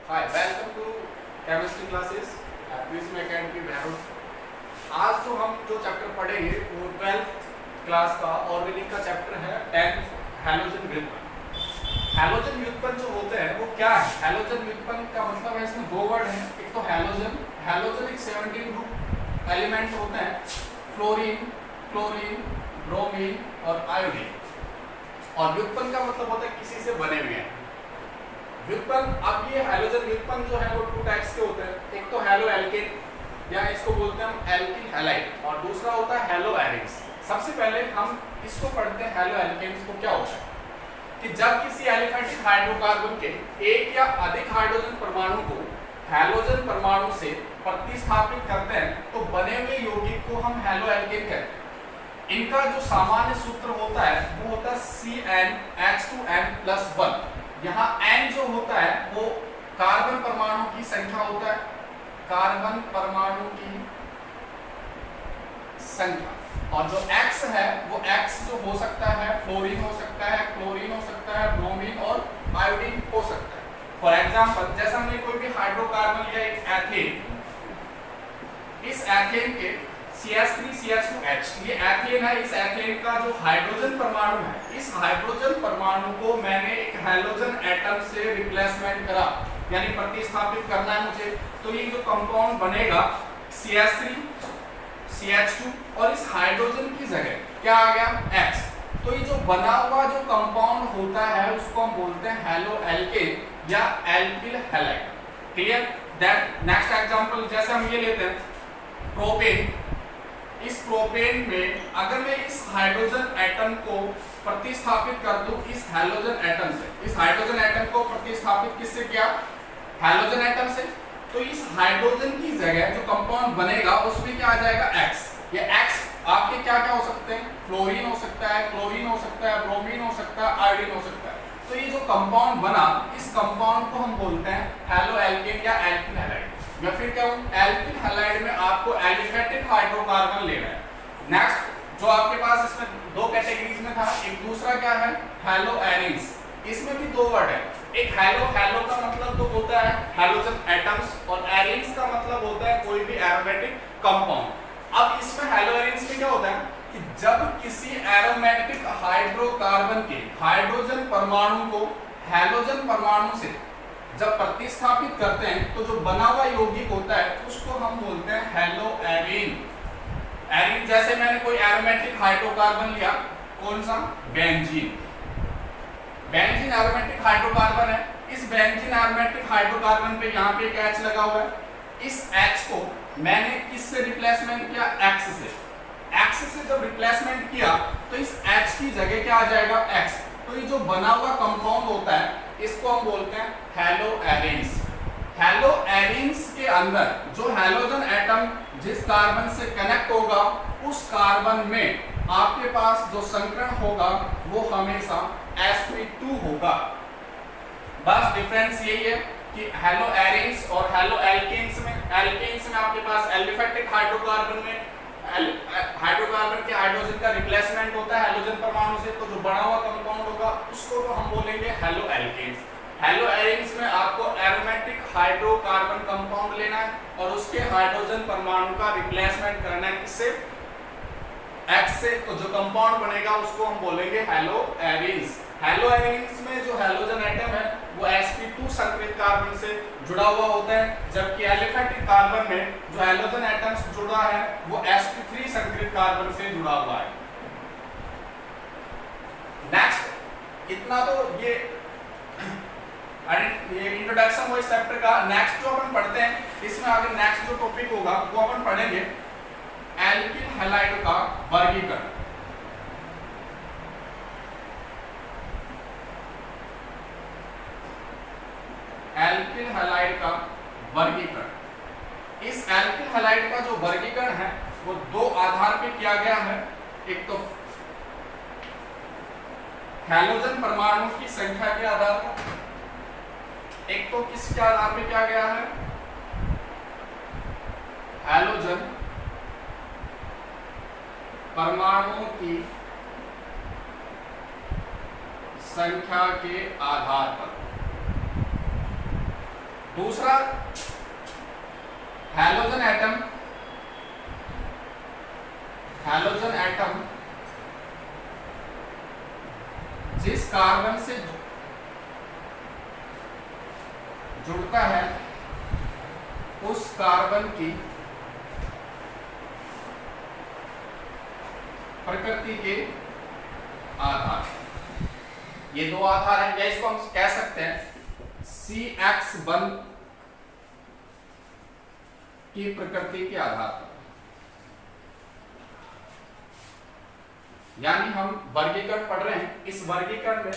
Hi, welcome to chemistry classes prism academy Behror. आज जो chapter पढ़ेंगे वो 12th क्लास का ऑर्गेनिक का चैप्टर है 10th हैलोजन व्युत्पन्न। हैलोजन व्युत्पन्न जो होते हैं वो क्या है? हैलोजन व्युत्पन्न का मतलब है, इसमें दो वर्ड हैं। एक तो हैलोजन, हैलोजन एक 17 ग्रुप एलिमेंट होते हैं, फ्लोरीन, क्लोरीन, ब्रोमीन और आयोडीन। और व्युत्पन्न का मतलब होता है किसी से बने हुए हैं। व्युत्पन्न, अब ये हैलोजन व्युत्पन्न जो है वो टू टाइप्स के होते हैं। एक तो हैलो एल्केन या इसको बोलते हैं हम एल्किल हैलाइड, और दूसरा होता है हैलो एरिन्स। सबसे पहले हम इसको पढ़ते हैं हैलो एल्केन्स को। क्या होता है कि जब किसी एलिफेटिक हाइड्रोकार्बन के एक या अधिक हाइड्रोजन परमाणु को हैलोजन परमाणु से प्रतिस्थापित करते हैं तो बने हुए यौगिक को हम हैलो एल्केन कहते हैं। इनका जो सामान्य सूत्र होता है वो होता है CnH2n+1। यहाँ n जो होता है वो कार्बन परमाणु की संख्या होता है, कार्बन परमाणु की संख्या, और जो x है वो x जो हो सकता है फ्लोरीन हो सकता है, क्लोरीन हो सकता है, ब्रोमीन और आयोडीन हो सकता है। फॉर एग्जांपल, जैसे हमने कोई भी हाइड्रोकार्बन लिया, एक एथेन, इस एथेन के CH3CH2H, ये एथेन है। इस एथेन का जो हाइड्रोजन परमाणु है, इस हाइड्रोजन परमाणु को मैंने एक हैलोजन एटम से रिप्लेसमेंट करा, यानी प्रतिस्थापित करना है मुझे। तो ये जो कंपाउंड बनेगा CH3 CH2 और इस हाइड्रोजन की जगह क्या आ गया X। तो ये जो बना हुआ जो कंपाउंड होता है उसको हम बोलते हैं हैलो एल्केन या alkyl halide. Clear? That next example, जैसे हम ये लेते हैं प्रोपेन। इस प्रोपेन में अगर मैं इस हाइड्रोजन एटम को प्रतिस्थापित कर दूं इस हैलोजन एटम से, इस हाइड्रोजन एटम को प्रतिस्थापित किससे किया? हैलोजन एटम से। तो इस हाइड्रोजन की जगह जो कंपाउंड बनेगा उसमें क्या आ जाएगा X। ये X आपके क्या क्या हो सकते हैं? फ्लोरीन हो सकता है, क्लोरीन हो सकता है, ब्रोमीन हो सकता है, आयोडीन हो सकता है। तो ये जो कंपाउंड बना, इस कंपाउंड को हम बोलते हैं हैलो एल्केन या एल्किल हैलाइड। मैं फिर क्या हूं, एल्किल हैलाइड में आपको एलिफेटिक हाइड्रोकार्बन लेना है। नेक्स्ट जो आपके पास इसमें दो कैटेगरीज में था, एक दूसरा क्या है हैलो एरिन्स। इसमें भी दो वर्ड है, एक हैलो, हैलो का मतलब तो होता है हैलोजन एटम्स, और एरिन्स का मतलब होता है कोई भी एरोमेटिक कंपाउंड। अब इसमें हैलो एरिन्स में क्या होता है कि जब किसी एरोमेटिक हाइड्रोकार्बन के हाइड्रोजन परमाणु को हैलोजन परमाणु से जब प्रतिस्थापित करते हैं तो जो बना हुआ यौगिक होता है उसको हम बोलते हैं हैलो एरिन। एरिन, जैसे मैंने कोई एरोमेटिक हाइड्रोकार्बन लिया, कौन सा? बेंजीन। बेंजीन एरोमेटिक हाइड्रोकार्बन है। इस बेंजीन एरोमेटिक हाइड्रोकार्बन पे यहाँ पे एक H लगा हुआ है। इस H को मैंने किससे रिप्लेसमेंट किया? X से। X से जब रिप्लेसमेंट किया तो इस H की जगह क्या आ जाएगा? X। तो ये जो बना हुआ कंपाउंड होता है इसको हम बोलते हैं हैलो एरिन्स। हैलो एरिन्स के अंदर जो हैलोजन एटम जिस कार्बन से कनेक्ट होगा उस कार्बन में आपके पास जो संकरण होगा वो हमेशा sp2 होगा। बस डिफरेंस यही है कि हैलो एरिन्स और हैलो एल्केन्स में आपके पास एलिफेटिक हाइड्रोकार्बन में हाइड्रोकार्बन के हाइड्रोजन का रिप्लेसमेंट होता है हैलोजन परमाणु से, तो जो बना हुआ कंपाउंड होगा उसको तो हम बोलेंगे हैलो एल्केन्स। हैलो एरिन्स में आपको एरोमेटिक हाइड्रोकार्बन कंपाउंड लेना है और उसके हाइड्रोजन परमाणु का रिप्लेसमेंट करना है किससे? X से। तो जो कंपाउंड बनेगा उसको हम बोलेंगे हैलो एरिन्स। हैलो एरिन्स में जो हैलोजन एटम है वो sp2 संकरित कार्बन से जुड़ा हुआ होता है, जबकि एलिफेटिक कार्बन में जो हैलोजन एटम्स जुड़ा है वो sp3 संकरित कार्बन से जुड़ा हुआ है। नेक्स्ट, इतना तो ये इंट्रोडक्शन हुआ इस चैप्टर का। नेक्स्ट जो अपन पढ़ते हैं इसमें आगे नेक्स्ट जो टॉपिक होगा वो अपन पढ़ेंगे एल्किल हैलाइड का वर्गीकरण। एल्किल हैलाइड का वर्गीकरण। इस एल्किल हैलाइड का जो वर्गीकरण है वो दो आधार पे किया गया है। एक तो हैलोजन परमाणु की संख्या के आधार पर, एक तो किसके आधार पे किया गया है? हैलोजन परमाणु की संख्या के आधार पर। दूसरा हैलोजन एटम, हैलोजन एटम जिस कार्बन से जुड़ता है उस कार्बन की प्रकृति के आधार, ये दो आधार हैं, या इसको हम कह सकते हैं CX बंध की प्रकृति के आधार पर, यानी हम वर्गीकरण पढ़ रहे हैं। इस वर्गीकरण में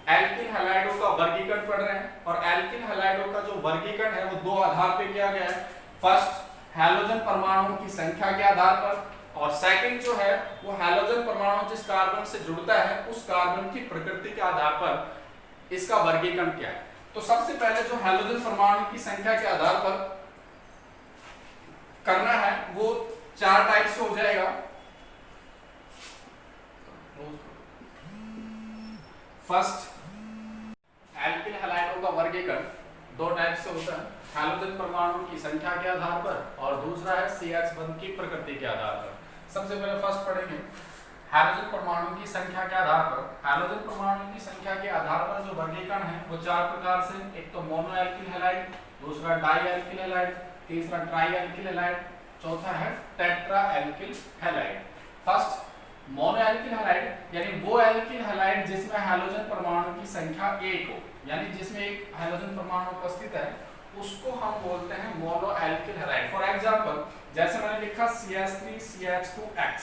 एल्किल हैलाइडों का वर्गीकरण पढ़ रहे हैं, और एल्किल हैलाइडों का जो वर्गीकरण है वो दो आधार पे किया गया है। फर्स्ट हैलोजन परमाणुओं की संख्या के आधार पर, और सेकंड जो है वो हैलोजन परमाणु जिस कार्बन से जुड़ता है उस कार्बन की प्रकृति के आधार पर इसका वर्गीकरण क्या है। तो सबसे पहले जो हैलोजन परमाणु की संख्या के आधार पर करना है वो 4 टाइप से हो जाएगा। फर्स्ट, एल्किल हैलाइडों का वर्गीकरण 2 टाइप से होता है, हैलोजन परमाणु की संख्या के आधार पर, और दूसरा है CH बंध की प्रकृति के आधार पर। सबसे पहले फर्स्ट पढ़ेंगे हैलोजन परमाणु की संख्या के आधार पर। हैलोजन परमाणु की संख्या के आधार पर जो वर्गीकरण है वो 4 प्रकार से, एक तो मोनो एल्किल हैलाइड, दूसरा डाई एल्किल हैलाइड, तीसरा ट्राई एल्किल हैलाइड, चौथा है tetra alkyl halide. First, mono alkyl halide यानी वो एल्किल हैलाइड जिसमें हैलोजन परमाणु की संख्या 1 हो, यानी जिसमें एक हैलोजन परमाणु उपस्थित है, उसको हम बोलते हैं mono alkyl halide. For example, जैसे मैंने लिखा CH3CH2X,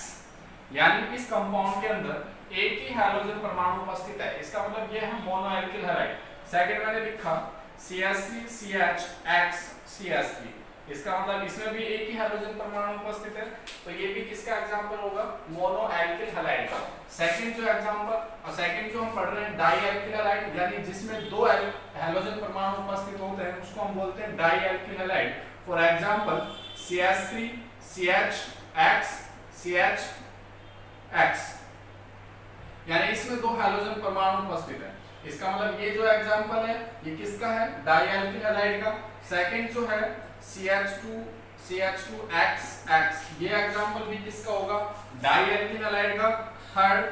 यानी इस कंपाउंड के अंदर एक ही हैलोजन परमाणु उपस्थित है, इसका मतलब ये है मोनो एल्किल हैलाइड। सेकंड मैंने लिखा CH3CHX CH3, इसका मतलब इसमें भी एक ही हैलोजन परमाणु उपस्थित है, तो ये भी किसका एग्जांपल होगा, मोनो एल्किल हैलाइड का। सेकंड जो हम पढ़ रहे हैं डाई एल्किल हैलाइड, यानी जिसमें 2 हैलोजन परमाणु उपस्थित होते हैं उसको हम बोलते हैं di alkyl halide. For example CH3 CHX CHX, यानी इसमें 2 हैलोजन परमाणु उपस्थित है, इसका मतलब ये जो एग्जांपल है ये किसका है, डाई एल्किल हैलाइड का। सेकंड जो है CH2CH2XX, ये एग्जांपल भी किसका होगा, डाई एल्किल हैलाइड का। थर्ड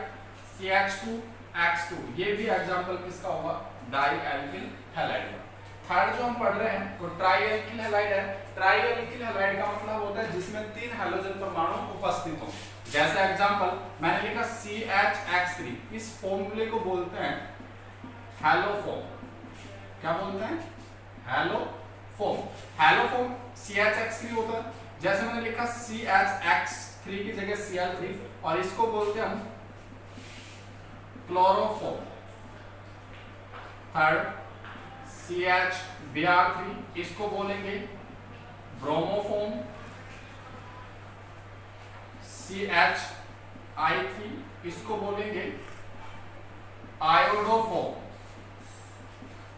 CH2X2, ये भी एग्जांपल किसका होगा, डाई एल्किल हैलाइड का। थर्ड जो हम पढ़ रहे हैं वो ट्राई एल्किल हैलाइड है। ट्राई एल्किल हैलाइड का मतलब होता है जिसमें 3 हैलोजन परमाणु उपस्थित हो। जैसे एग्जांपल मैंने लिखा CHX3, इस फॉर्मूले को बोलते हैं हैलोफॉर्म। क्या बोलते हैं, हैलोफॉर्म। हैलोफॉर्म CHX3 होता है। जैसे मैंने लिखा CHX3 की जगह Cl3, और इसको बोलते हैं हम क्लोरोफॉर्म। थर्ड CHBr3, इसको बोलेंगे ब्रोमोफॉर्म। CHI3, इसको बोलेंगे आयोडोफॉर्म।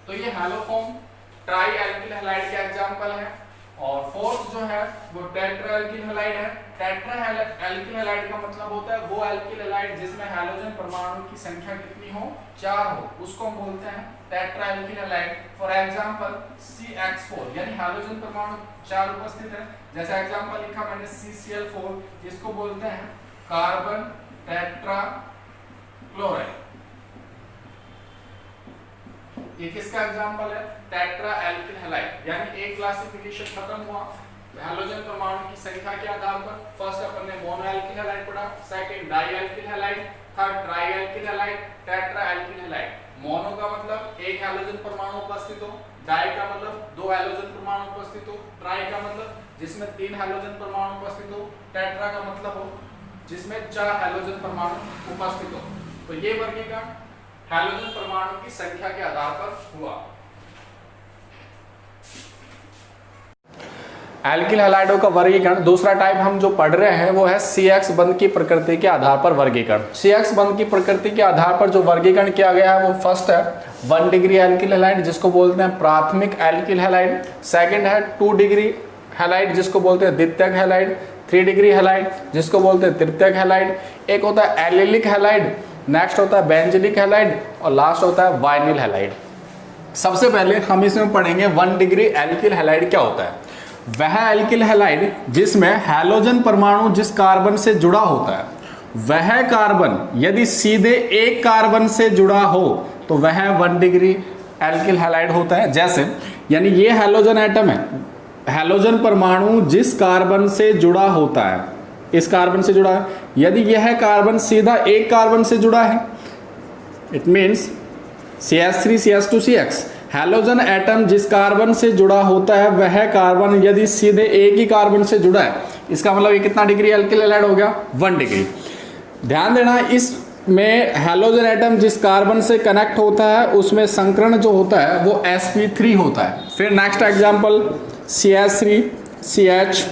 तो ये हैलोफॉर्म ट्राई एल्किल हैलाइड के एग्जांपल है। और फोर्थ जो है वो टेट्रा एल्किल हैलाइड है। टेट्रा एल्किल हैलाइड का मतलब होता है वो एल्किल हैलाइड जिसमें हैलोजन परमाणु की संख्या कितनी हो, 4 हो, उसको हम बोलते हैं tetra alkyl halide. For example CX4, यानी हैलोजन परमाणु 4 उपस्थित है। जैसे एग्जांपल लिखा मैंने CCl4, इसको बोलते हैं कार्बन टेट्रा क्लोराइड। ये किसका एग्जांपल है, टेट्रा एल्किल हैलाइड। यानी एक क्लासिफिकेशन खत्म हुआ हैलोजन परमाणु की संख्या के आधार पर। फर्स्ट अपन ने मोनो एल्किल हैलाइड पढ़ा, second di alkyl halide, third tri alkyl halide, tetra alkyl halide. Mono का मतलब एक हैलोजन परमाणु उपस्थित हो, डाई का मतलब 2 हैलोजन परमाणु उपस्थित हो, ट्राई का मतलब जिसमें 3 हैलोजन परमाणु उपस्थित हो, टेट्रा का मतलब हो जिसमें 4 हैलोजन परमाणु उपस्थित हो। तो ये वर्गीकरण हैलोजन परमाणु की संख्या के आधार पर हुआ। एल्किल हैलाइडों का वर्गीकरण दूसरा टाइप हम जो पढ़ रहे हैं वो है CX बंध की प्रकृति के आधार पर वर्गीकरण। CX बंध की प्रकृति के आधार पर जो वर्गीकरण किया गया है वो फर्स्ट है 1 डिग्री एल्किल हैलाइड जिसको बोलते हैं प्राथमिक एल्किल हैलाइड। सेकंड है 2 डिग्री हैलाइड जिसको बोलते हैं द्वितीयक हैलाइड। 3 डिग्री हैलाइड जिसको बोलते हैं तृतीयक हैलाइड। एक होता है एलिलिक हैलाइड, नेक्स्ट होता है बेंजीलिक हैलाइड और लास्ट होता है वाइनिल हैलाइड। सबसे पहले हम इसमें पढ़ेंगे 1 डिग्री एल्किल हैलाइड क्या होता है। वह एल्किल हैलाइड जिसमें हैलोजन परमाणु जिस कार्बन से जुड़ा होता है, वह कार्बन यदि सीधे एक कार्बन से जुड़ा हो तो वह 1 डिग्री एल्किल हैलाइड होता है। जैसे यानी ये हैलोजन एटम है, हैलोजन परमाणु जिस कार्बन से जुड़ा होता है, इस कार्बन से जुड़ा है, यदि यह कार्बन सीधा एक कार्बन से जुड़ा है, it means CH3 CH2 CX, halogen atom जिस कार्बन से जुड़ा होता है वह कार्बन यदि सीधे एक ही कार्बन से जुड़ा है, इसका मतलब ये कितना डिग्री एल्किल हैलाइड हो गया, 1 डिग्री। ध्यान देना, इसमें हैलोजन एटम जिस कार्बन से कनेक्ट होता है उसमें संकरण जो होता है वो sp3 होता है। फिर next example CH3 CH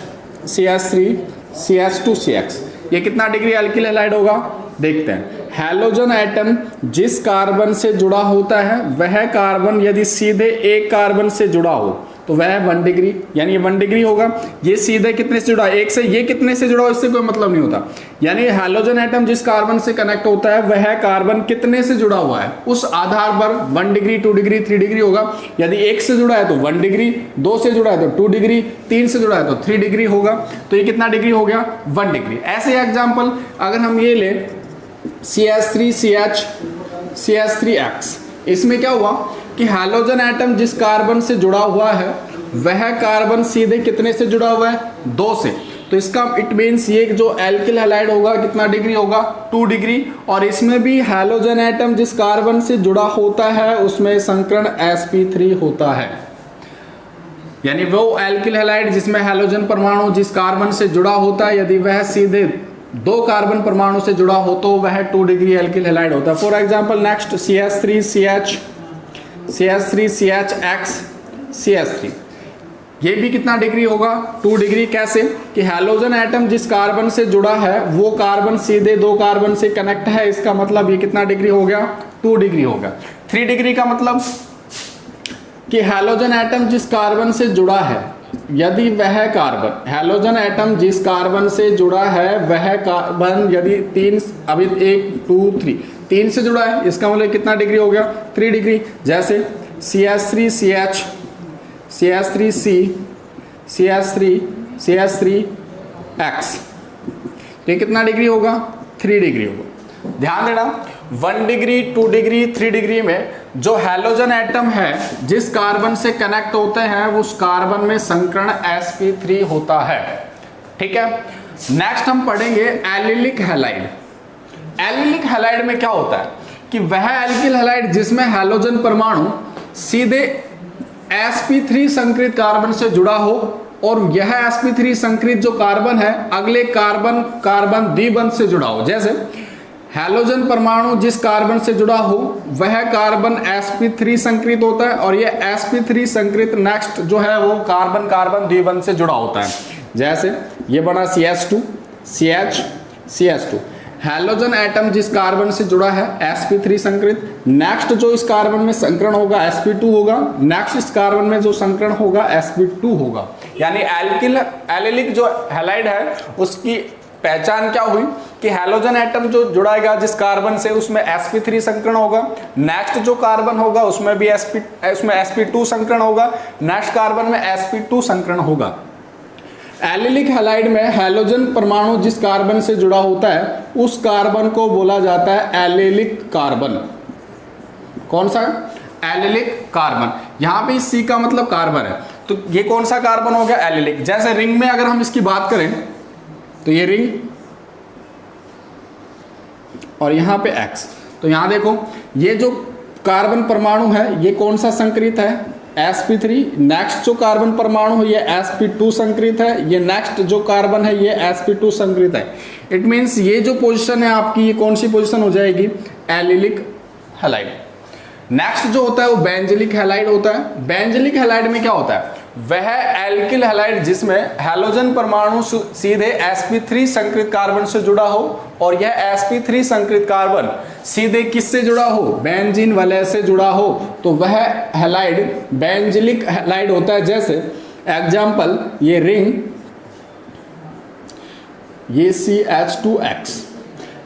CH3 CH2 CX, ये कितना डिग्री एल्किल हैलाइड होगा, देखते हैं। हैलोजन एटम जिस कार्बन से जुड़ा होता है वह कार्बन यदि सीधे एक कार्बन से जुड़ा हो तो वह 1 डिग्री, यानी 1 डिग्री होगा। ये सीधे कितने से जुड़ा है, एक से, ये कितने से जुड़ा हो इससे कोई मतलब नहीं होता। यानी हैलोजन एटम जिस कार्बन से कनेक्ट होता है वह कार्बन कितने से जुड़ा हुआ है उस आधार पर 1 डिग्री 2 डिग्री 3 डिग्री होगा। यदि एक से जुड़ा है तो 1 डिग्री, 2 से जुड़ा है तो 2 डिग्री, 3 से जुड़ा है तो 3 डिग्री होगा। तो ये कितना डिग्री हो गया, 1 डिग्री। ऐसे एग्जाम्पल अगर हम ये ले CH3 CH CH3X, इसमें क्या हुआ कि हैलोजन एटम जिस कार्बन से जुड़ा हुआ है वह कार्बन सीधे कितने से जुड़ा हुआ है, 2 से। तो इसका इट मीन्स ये जो एल्किल हैलाइड होगा कितना डिग्री होगा, 2 डिग्री। और इसमें भी हैलोजन एटम जिस कार्बन से जुड़ा होता है उसमें संकरण sp3 होता है। यानी वो एल्किल हैलाइड जिसमें हैलोजन परमाणु जिस कार्बन से जुड़ा होता है यदि वह सीधे 2 कार्बन परमाणु से जुड़ा हो तो वह 2 डिग्री एल्किल हैलाइड होता है। For example next CH3 CH CH3 CHX CH3, ये भी कितना डिग्री होगा, 2 डिग्री। कैसे कि हैलोजन एटम जिस कार्बन से जुड़ा है वो कार्बन सीधे 2 कार्बन से कनेक्ट है, इसका मतलब ये कितना डिग्री हो गया, 2 डिग्री होगा। 3 डिग्री का मतलब कि हैलोजन एटम जिस कार्बन से जुड़ा है यदि वह कार्बन, हैलोजन एटम जिस कार्बन से जुड़ा है वह कार्बन यदि 3, अभी 1 2 3 3 से जुड़ा है, इसका मतलब कितना डिग्री हो गया, 3 डिग्री। जैसे CH3 CH CH3 C CH3 CH3X, ये कितना डिग्री होगा, 3 डिग्री होगा। ध्यान देना 1 डिग्री 2 डिग्री 3 डिग्री में जो हैलोजन एटम है जिस कार्बन से कनेक्ट होते हैं उस कार्बन में संकरण sp3 होता है। ठीक है, नेक्स्ट हम पढ़ेंगे एलिलिक हैलाइड। एलिलिक हैलाइड में क्या होता है कि वह एल्किल हैलाइड जिसमें हैलोजन परमाणु सीधे sp3 संकृत कार्बन से जुड़ा हो और यह sp3 संकृत जो कार्बन है अगले कार्बन कार्बन द्विबंध से जुड़ा हो। जैसे हैलोजन परमाणु जिस कार्बन से जुड़ा हो वह कार्बन sp3 संकृत होता है और यह sp3 संकृत नेक्स्ट जो है वो कार्बन कार्बन द्विबंध से जुड़ा होता है। जैसे ये बना CH2 CH CH2, halogen atom जिस कार्बन से जुड़ा है sp3 संकृत, नेक्स्ट जो इस कार्बन में संकरण होगा sp2 होगा, नेक्स्ट इस कार्बन में जो संकरण होगा sp2 होगा। यानी एलिलिक जो हैलाइड है उसकी पहचान क्या हुई कि हैलोजन एटम जो जुड़ाएगा जिस कार्बन से उसमें sp3 संकरण होगा, नेक्स्ट जो कार्बन होगा उसमें भी sp2 संकरण होगा, नेक्स्ट कार्बन में sp2 संकरण होगा। एलिलिक हैलाइड में हैलोजन परमाणु जिस कार्बन से जुड़ा होता है उस कार्बन को बोला जाता है एलिलिक कार्बन। कौन सा, एलिलिक कार्बन। यहां पे C का मतलब कार्बन है, तो ये कौन सा कार्बन हो गया, एलिलिक। जैसे रिंग में अगर हम इसकी बात करें तो ये रिंग और यहां पे X, तो यहां देखो ये जो कार्बन परमाणु है ये कौन सा संकृत है, sp3। नेक्स्ट जो कार्बन परमाणु है ये sp2 संकृत है, ये नेक्स्ट जो कार्बन है ये sp2 संकृत है। इट मीन्स ये जो पोजीशन है आपकी ये कौन सी पोजीशन हो जाएगी, एलिलिक हैलाइड। नेक्स्ट जो होता है वो बेंजलिक हैलाइड होता है। बेंजलिक हैलाइड में क्या होता है, वह एल्किल हैलाइड जिसमें हैलोजन परमाणु सीधे sp3 संकृत कार्बन से जुड़ा हो और यह sp3 संकृत कार्बन सीधे किससे जुड़ा हो, बेंजीन वलय से जुड़ा हो, तो वह हैलाइड बेंजलिक हैलाइड होता है। जैसे एग्जांपल ये रिंग, ये CH2X,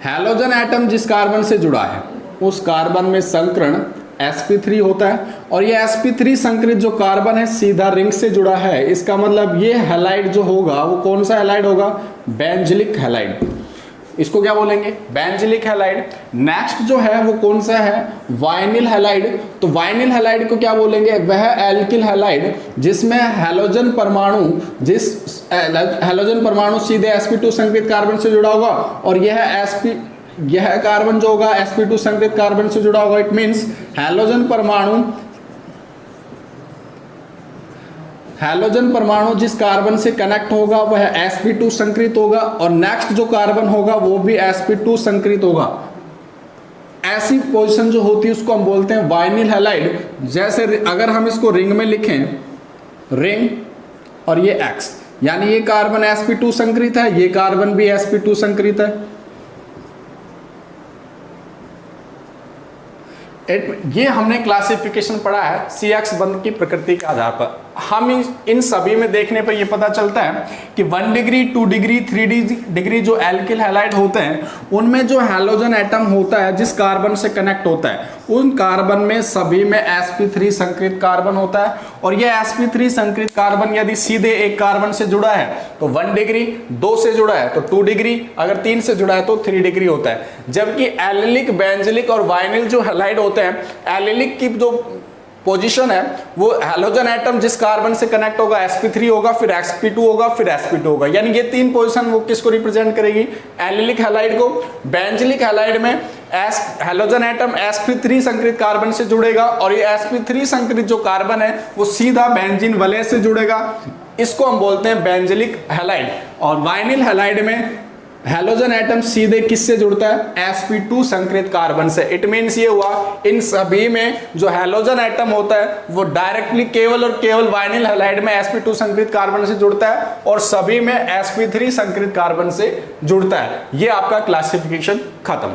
हैलोजन एटम जिस कार्बन से जुड़ा है उस कार्बन में संकरण sp3 होता है, और ये sp3 संकरित जो कार्बन है सीधा रिंग से जुड़ा है। इसका मतलब ये हैलाइड जो होगा वो कौन सा हैलाइड होगा? Benzylic halide. इसको क्या बोलेंगे? Benzylic halide. नेक्स्ट जो है वो कौन सा है? Vinyl halide. तो वाइनिल हैलाइड को क्या बोलेंगे? वह एल्किल हैलाइड जिसमें हैलोजन परमाणु सीधे sp2 संकरित कार्बन से जुड़ा होगा, और यह कार्बन जो होगा sp2 संकरित कार्बन से जुड़ा होगा। इट मींस हैलोजन परमाणु जिस कार्बन से कनेक्ट होगा वह sp2 संकरित होगा, और नेक्स्ट जो कार्बन होगा वो भी sp2 संकरित होगा। ऐसी पोजीशन जो होती है उसको हम बोलते हैं वाइनिल हैलाइड। जैसे अगर हम इसको रिंग में लिखें, रिंग और ये X, यानी ये कार्बन sp2 संकरित है, ये कार्बन भी sp2 संकरित है। ये हमने क्लासिफिकेशन पढ़ा है CX बंध की प्रकृति के आधार पर। हम इन सभी में देखने पर यह पता चलता है कि 1 डिग्री, 2 डिग्री, 3 डिग्री जो एल्किल हैलाइड होते हैं उनमें जो हैलोजन एटम होता है जिस कार्बन से कनेक्ट होता है उन कार्बन में सभी में sp3 संकरित कार्बन होता है, और यह sp3 संकरित कार्बन यदि सीधे एक कार्बन से जुड़ा है तो 1 डिग्री, 2 से जुड़ा है तो 2 डिग्री, अगर 3 से जुड़ा है तो 3 डिग्री होता है। जबकि एलिलिक, बेंजिलिक और वाइनिल जो हैलाइड होते हैं, एलिलिक की जो पोजीशन है वो हैलोजन एटम जिस कार्बन से कनेक्ट होगा sp3 होगा, फिर sp2 होगा, फिर sp2 होगा, यानी ये तीन पोजीशन वो किसको रिप्रेजेंट करेगी? एलिलिक हैलाइड को। बेंजिलिक हैलाइड में हैलोजन एटम sp3 संकरित कार्बन से जुड़ेगा, और ये sp3 संकरित जो कार्बन है वो सीधा बेंजीन वलय से जुड़ेगा, इसको हम बोलते हैं बेंजिलिक हैलाइड। और वाइनिल हैलाइड में हैलोजन एटम सीधे किससे जुड़ता है? sp2 संकरित कार्बन से। इट मींस ये हुआ इन सभी में जो हैलोजन एटम होता है वो डायरेक्टली केवल और केवल वाइनिल हैलाइड में sp2 संकरित कार्बन से जुड़ता है, और सभी में sp3 संकरित कार्बन से जुड़ता है। ये आपका क्लासिफिकेशन खत्म।